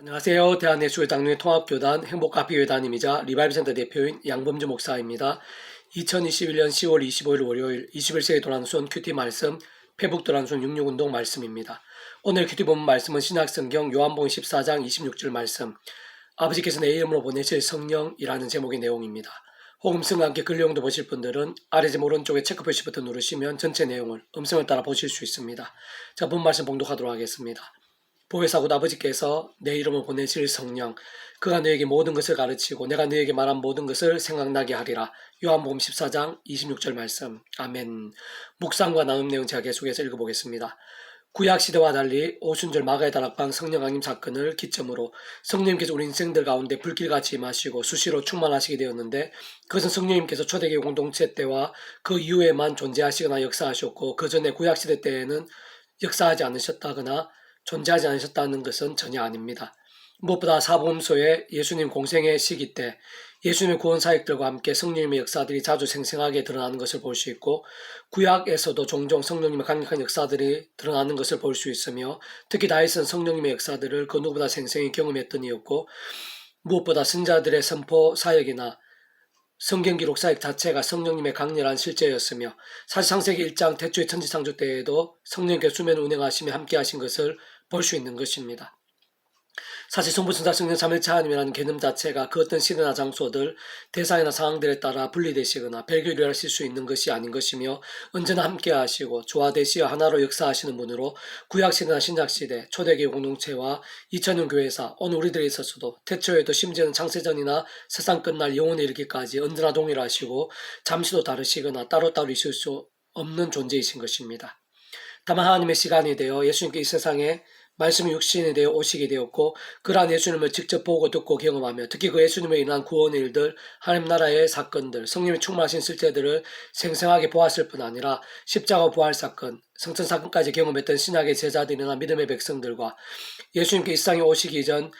안녕하세요. 대한예수교 장로회 통합교단 행복카페교단임이자 리바이브센터 대표인 양범주 목사입니다. 2021년 10월 25일 월요일 21세기 도란순 큐티 말씀 페북 도란순 66운동 말씀입니다. 오늘 큐티 본문 말씀은 신약성경 요한복음 14장 26절 말씀, 아버지께서 내 이름으로 보내실 성령이라는 제목의 내용입니다. 혹음성과 함께 글 내용도 보실 분들은 아래 제 오른쪽에 체크 표시 버튼 누르시면 전체 내용을 음성을 따라 보실 수 있습니다. 자, 본 말씀 봉독하도록 하겠습니다. 보혜사곧 아버지께서 내 이름을 보내실 성령, 그가 너에게 모든 것을 가르치고 내가 너에게 말한 모든 것을 생각나게 하리라. 요한복음 14장 26절 말씀. 아멘. 묵상과 나눔 내용 제가 계속해서 읽어보겠습니다. 구약시대와 달리 오순절 마가의 다락방 성령 강림 사건을 기점으로 성령님께서 우리 인생들 가운데 불길같이 임하시고 수시로 충만하시게 되었는데, 그것은 성령님께서 초대교회 공동체 때와 그 이후에만 존재하시거나 역사하셨고, 그 전에 구약시대 때에는 역사하지 않으셨다거나 존재하지 않으셨다는 것은 전혀 아닙니다. 무엇보다 사복음서의 예수님 공생의 시기 때 예수님의 구원 사역들과 함께 성령님의 역사들이 자주 생생하게 드러나는 것을 볼 수 있고, 구약에서도 종종 성령님의 강력한 역사들이 드러나는 것을 볼 수 있으며, 특히 다윗은 성령님의 역사들을 그 누구보다 생생히 경험했던 이였고, 무엇보다 선자들의 선포 사역이나 성경 기록 사역 자체가 성령님의 강렬한 실제였으며, 사실 창세기 1장 태초의 천지창조 때에도 성령님께서 수면 운행하시며 함께 하신 것을 볼 수 있는 것입니다. 사실 성부천사 성령 삼일체 하나님이라는 개념 자체가 그 어떤 시대나 장소들, 대상이나 상황들에 따라 분리되시거나 별개되실 수 있는 것이 아닌 것이며, 언제나 함께 하시고 조화되시어 하나로 역사하시는 분으로 구약시대나 신약시대, 초대교회 공동체와 2000년 교회사, 오늘 우리들에 있어서도 태초에도 심지어는 창세전이나 세상 끝날 영원에 이르기까지 언제나 동일하시고 잠시도 다르시거나 따로따로 있을 수 없는 존재이신 것입니다. 다만 하나님의 시간이 되어 예수님께 이 세상에 말씀이 육신이 되어 오시게 되었고, 그러한 예수님을 직접 보고 듣고 경험하며, 특히 그 예수님의 일어난 구원의 일들, 하나님 나라의 사건들, 성령이 충만하신 실제들을 생생하게 보았을 뿐 아니라 십자가 부활 사건, 성천 사건까지 경험했던 신약의 제자들이나 믿음의 백성들과 예수님께 이 세상에 오시기 전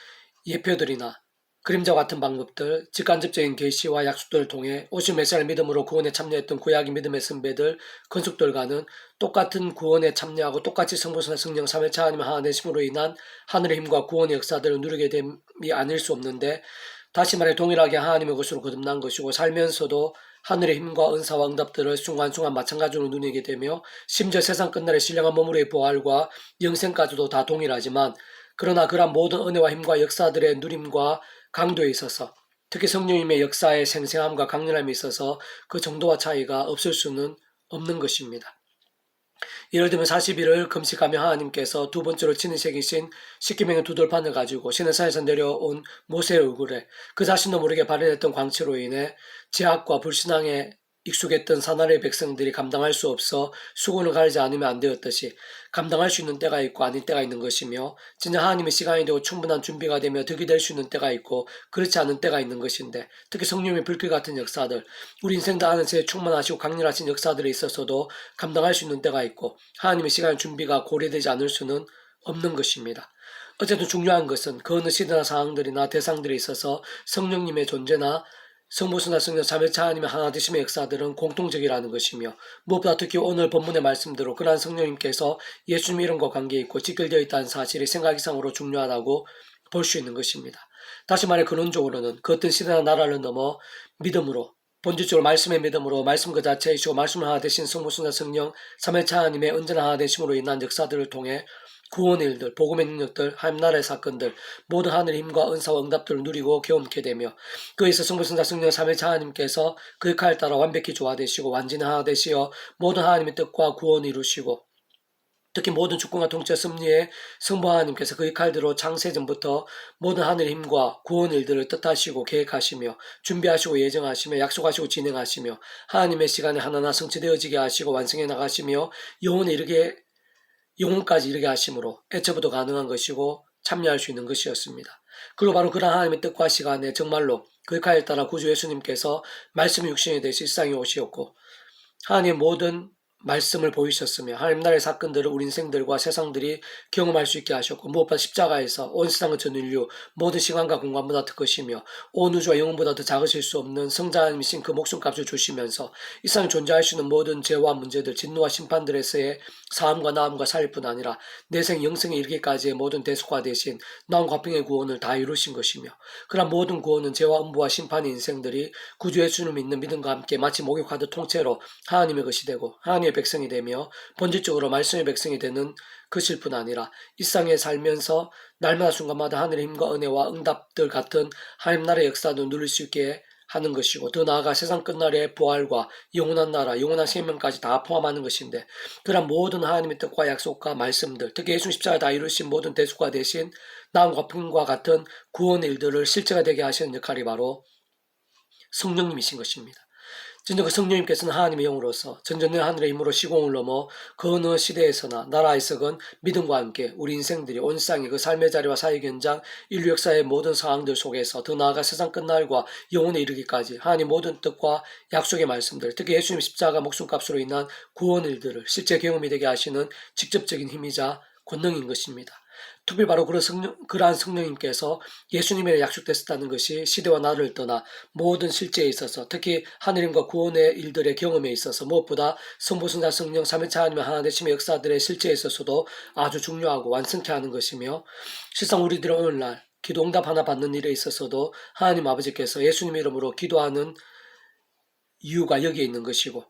예표들이나 그림자와 같은 방법들, 직간접적인 계시와 약속들을 통해 오실 메시아를 믿음으로 구원에 참여했던 구약의 믿음의 선배들, 건축들과는 똑같은 구원에 참여하고 똑같이 성부성자 성령 삼위일체 하나님 하나 되심으로 인한 하늘의 힘과 구원의 역사들을 누리게 됨이 아닐 수 없는데, 다시 말해 동일하게 하나님의 것으로 거듭난 것이고, 살면서도 하늘의 힘과 은사와 응답들을 순간순간 마찬가지로 누리게 되며, 심지어 세상 끝날의 신령한 몸으로의 부활과 영생까지도 다 동일하지만, 그러나 그러한 모든 은혜와 힘과 역사들의 누림과 강도에 있어서, 특히 성령님의 역사의 생생함과 강렬함에 있어서 그 정도와 차이가 없을 수는 없는 것입니다. 예를 들면 40일을 금식하며 하나님께서 두 번째로 친히 새기신 십계명의 두 돌판을 가지고 시내산에서 내려온 모세의 얼굴에 그 자신도 모르게 발현했던 광채로 인해 제약과 불신앙에 익숙했던 사나리의 백성들이 감당할 수 없어 수건을 가리지 않으면 안 되었듯이, 감당할 수 있는 때가 있고 아닌 때가 있는 것이며, 진짜 하나님의 시간이 되고 충분한 준비가 되며 덕이 될 수 있는 때가 있고 그렇지 않은 때가 있는 것인데, 특히 성령의 불길 같은 역사들, 우리 인생도 아는 새 충만하시고 강렬하신 역사들에 있어서도 감당할 수 있는 때가 있고 하나님의 시간 준비가 고려되지 않을 수는 없는 것입니다. 어쨌든 중요한 것은 그 어느 시대나 상황들이나 대상들에 있어서 성령님의 존재나 성부성자 성령 삼위일체 하나님의 하나 되심의 역사들은 공통적이라는 것이며, 무엇보다 특히 오늘 본문의 말씀대로 그러한 성령님께서 예수님 이름과 관계있고 직결되어 있다는 사실이 생각 이상으로 중요하다고 볼 수 있는 것입니다. 다시 말해 근원적으로는 그 어떤 시대나 나라를 넘어 믿음으로, 본질적으로 말씀의 믿음으로 말씀 그 자체이시고 말씀을 하나 되신 성부성자 성령 삼위일체 하나님의 언제나 하나 되심으로 인한 역사들을 통해 구원의 일들, 복음의 능력들, 하나님 나라의 사건들, 모든 하늘의 힘과 은사와 응답들을 누리고 경험케 되며, 그에서 성부성자 성령 삼위일체 하나님께서 그 역할을 따라 완벽히 조화되시고 완전히 하나 되시어 모든 하나님의 뜻과 구원을 이루시고, 특히 모든 주권과 통치 섭리에 성부 하나님께서 그 역할대로 창세전부터 모든 하늘의 힘과 구원의 일들을 뜻하시고 계획하시며 준비하시고 예정하시며 약속하시고 진행하시며 하나님의 시간에 하나하나 성취되어지게 하시고 완성해 나가시며 영혼까지 이르게 하심으로 애초부터 가능한 것이고 참여할 수 있는 것이었습니다. 그리고 바로 그러한 하나님의 뜻과 시간에 정말로 그 역할에 따라 구주 예수님께서 말씀의 육신이 되시 세상에 오시었고, 하나님의 모든 말씀을 보이셨으며 하나님 나라의 사건들을 우리 인생들과 세상들이 경험할 수 있게 하셨고 무엇보다 십자가에서 온 세상의 전 인류 모든 시간과 공간보다 더 크시며 온 우주와 영혼보다 더 작으실 수 없는 성자 하나님이신 그 목숨값을 주시면서 이 세상에 존재할 수 있는 모든 죄와 문제들 진노와 심판들에서의 사함과 나음과 살릴 뿐 아니라 내생 영생에 이르기까지의 모든 대속화 대신 나온 과평의 구원을 다 이루신 것이며 그러한 모든 구원은 죄와 음부와 심판의 인생들이 구주 예수를 믿는 믿음과 함께 마치 목욕하듯 통째로 하나님의 것이 되고 하나님의 백성이 되며 본질적으로 말씀의 백성이 되는 것일 뿐 아니라 이 땅에 살면서 날마다 순간마다 하늘의 힘과 은혜와 응답들 같은 하나님 나라의 역사도 누릴 수 있게 하는 것이고 더 나아가 세상 끝날의 부활과 영원한 나라, 영원한 생명까지 다 포함하는 것인데 그런 모든 하나님의 뜻과 약속과 말씀들, 특히 예수 십자가에 다 이루신 모든 대속과 대신 나음과 품과 같은 구원의 일들을 실제가 되게 하시는 역할이 바로 성령님이신 것입니다. 진정 그 성령님께서는 하나님의 영으로서 전전의 하늘의 힘으로 시공을 넘어 그 어느 시대에서나 나라에서건 믿음과 함께 우리 인생들이 온 세상의 그 삶의 자리와 사역 현장, 인류 역사의 모든 상황들 속에서 더 나아가 세상 끝날과 영혼에 이르기까지 하나님 모든 뜻과 약속의 말씀들, 특히 예수님 십자가 목숨값으로 인한 구원 일들을 실제 경험이 되게 하시는 직접적인 힘이자 권능인 것입니다. 특히 바로 그러한 성령님께서 예수님의 약속됐었다는 것이 시대와 나라를 떠나 모든 실제에 있어서 특히 하느님과 구원의 일들의 경험에 있어서 무엇보다 성부, 성자, 성령, 삼위일체 하나님의 하나 되심의 역사들의 실제에 있어서도 아주 중요하고 완성케 하는 것이며 실상 우리들은 오늘날 기도 응답 하나 받는 일에 있어서도 하나님 아버지께서 예수님 이름으로 기도하는 이유가 여기에 있는 것이고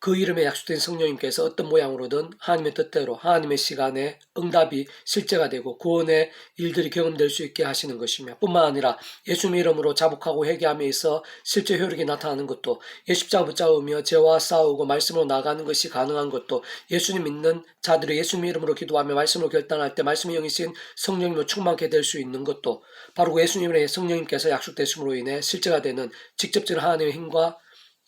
그 이름에 약속된 성령님께서 어떤 모양으로든 하나님의 뜻대로 하나님의 시간에 응답이 실제가 되고 구원의 일들이 경험될 수 있게 하시는 것이며 뿐만 아니라 예수님 이름으로 자복하고 회개함에 있어 실제 효력이 나타나는 것도 예수십자가 붙잡으며 죄와 싸우고 말씀으로 나가는 것이 가능한 것도 예수님 믿는 자들이 예수님 이름으로 기도하며 말씀으로 결단할 때 말씀의 영이신 성령님으로 충만케 될 수 있는 것도 바로 예수님의 성령님께서 약속되심으로 인해 실제가 되는 직접적인 하나님의 힘과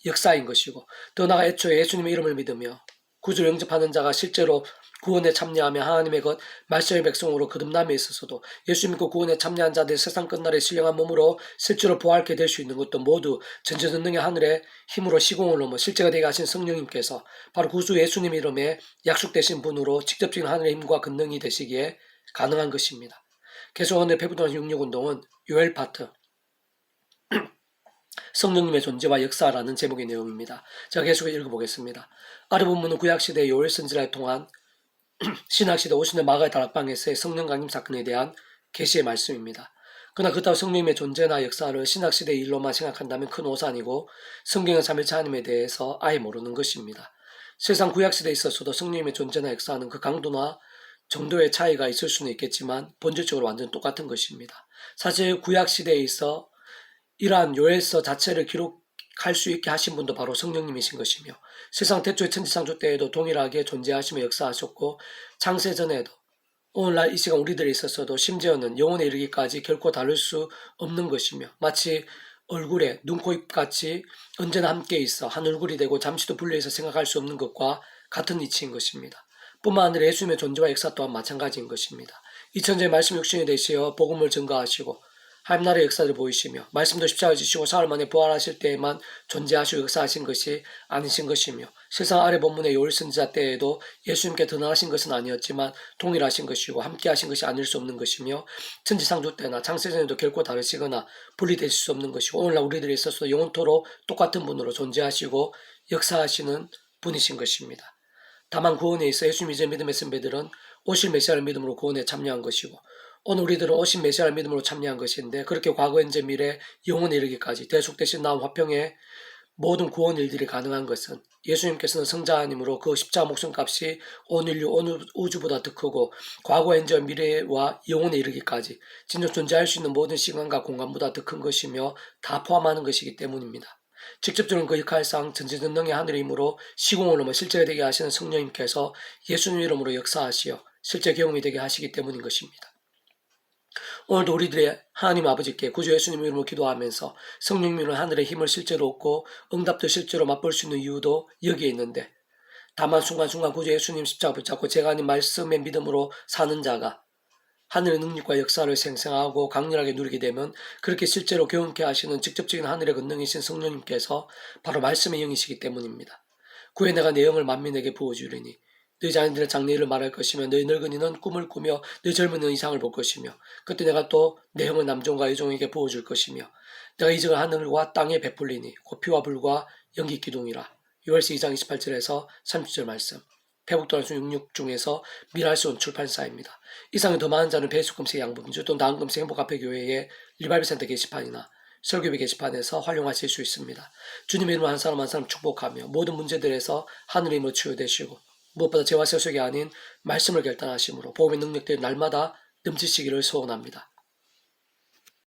역사인 것이고 더 나아가 애초에 예수님의 이름을 믿으며 구주를 영접하는 자가 실제로 구원에 참여하며 하나님의 것 말씀의 백성으로 거듭남에 있어서도 예수 믿고 구원에 참여한 자들이 세상 끝날에 신령한 몸으로 실제로 부활케 될 수 있는 것도 모두 전지전능의 하늘의 힘으로 시공을 넘어 실제가 되게 하신 성령님께서 바로 구주 예수님 이름에 약속되신 분으로 직접적인 하늘의 힘과 권능이 되시기에 가능한 것입니다. 계속 오늘 페북도난 66운동은 요엘 파트 성령님의 존재와 역사라는 제목의 내용입니다. 제가 계속 읽어보겠습니다. 아래 본문은 구약시대의 요엘 선지자를 통한 신학시대 50년 마가의 다락방에서의 성령 강림 사건에 대한 계시의 말씀입니다. 그러나 그렇다고 성령님의 존재나 역사를 신학시대의 일로만 생각한다면 큰 오산이고 성경의 삼위일체 하나님에 대해서 아예 모르는 것입니다. 세상 구약시대에 있어서도 성령님의 존재나 역사는 그 강도나 정도의 차이가 있을 수는 있겠지만 본질적으로 완전 똑같은 것입니다. 사실 구약시대에 있어 이러한 요엘서 자체를 기록할 수 있게 하신 분도 바로 성령님이신 것이며 세상 태초의 천지창조 때에도 동일하게 존재하시며 역사하셨고 창세전에도 오늘날 이 시간 우리들에 있어서도 심지어는 영혼에 이르기까지 결코 다를 수 없는 것이며 마치 얼굴에 눈, 코, 입같이 언제나 함께 있어 한 얼굴이 되고 잠시도 분리해서 생각할 수 없는 것과 같은 이치인 것입니다. 뿐만 아니라 예수님의 존재와 역사 또한 마찬가지인 것입니다. 이천자의 말씀 육신이 되시어 복음을 증거하시고 하나님 나라의 역사를 보이시며 말씀도 십자가를 지시고 사흘 만에 부활하실 때에만 존재하시고 역사하신 것이 아니신 것이며 세상 아래 본문의 요엘 선지자 때에도 예수님께 더 나으신 것은 아니었지만 동일하신 것이고 함께 하신 것이 아닐 수 없는 것이며 천지창조 때나 창세전에도 결코 다르시거나 분리되실 수 없는 것이고 오늘날 우리들이 있어서 영원토록 똑같은 분으로 존재하시고 역사하시는 분이신 것입니다. 다만 구원에 있어 예수 믿음의 선배들은 오실 메시아를 믿음으로 구원에 참여한 것이고 오늘 우리들은 오신 메시아를 믿음으로 참여한 것인데 그렇게 과거 현재 미래 영원에 이르기까지 대속되신 나온 화평의 모든 구원 일들이 가능한 것은 예수님께서는 성자 하나님으로 그 십자가 목숨값이 온 인류 온 우주보다 더 크고 과거 현재 미래와 영원에 이르기까지 진정 존재할 수 있는 모든 시간과 공간보다 더 큰 것이며 다 포함하는 것이기 때문입니다. 직접적인 그 역할상 전지전능의 하늘의 힘으로 시공을 넘어 실제가 되게 하시는 성령님께서 예수님 이름으로 역사하시어 실제 경험이 되게 하시기 때문인 것입니다. 오늘도 우리들의 하나님 아버지께 구주 예수님 이름으로 기도하면서 성령님으로 하늘의 힘을 실제로 얻고 응답도 실제로 맛볼 수 있는 이유도 여기에 있는데 다만 순간순간 구주 예수님 십자가 붙잡고 제가 아닌 말씀의 믿음으로 사는 자가 하늘의 능력과 역사를 생생하고 강렬하게 누리게 되면 그렇게 실제로 경험케 하시는 직접적인 하늘의 권능이신 성령님께서 바로 말씀의 영이시기 때문입니다. 구에 내가 내 영을 만민에게 부어주리니 너희 자녀들의 장래일을 말할 것이며 너희 늙은이는 꿈을 꾸며 너희 젊은이는 이상을 볼 것이며 그때 내가 또 내 영을 남종과 여종에게 부어줄 것이며 내가 이적을 하늘과 땅에 베풀리니 곧 피와 불과 연기 기둥이라. 요엘서 2장 28절에서 30절 말씀. 페북도란순 66 중에서 미랄스온 출판사입니다. 이상의 더 많은 자는 배수금세 양분주 또는 나은금세 행복카페교회의 리바이브센터 게시판이나 설교비 게시판에서 활용하실 수 있습니다. 주님의 이름으로 한 사람 한 사람 축복하며 모든 문제들에서 하늘의 힘으로 치유되시고 무엇보다 죄와 세속이 아닌 말씀을 결단하심으로 복음의 능력들이 날마다 넘치시기를 소원합니다.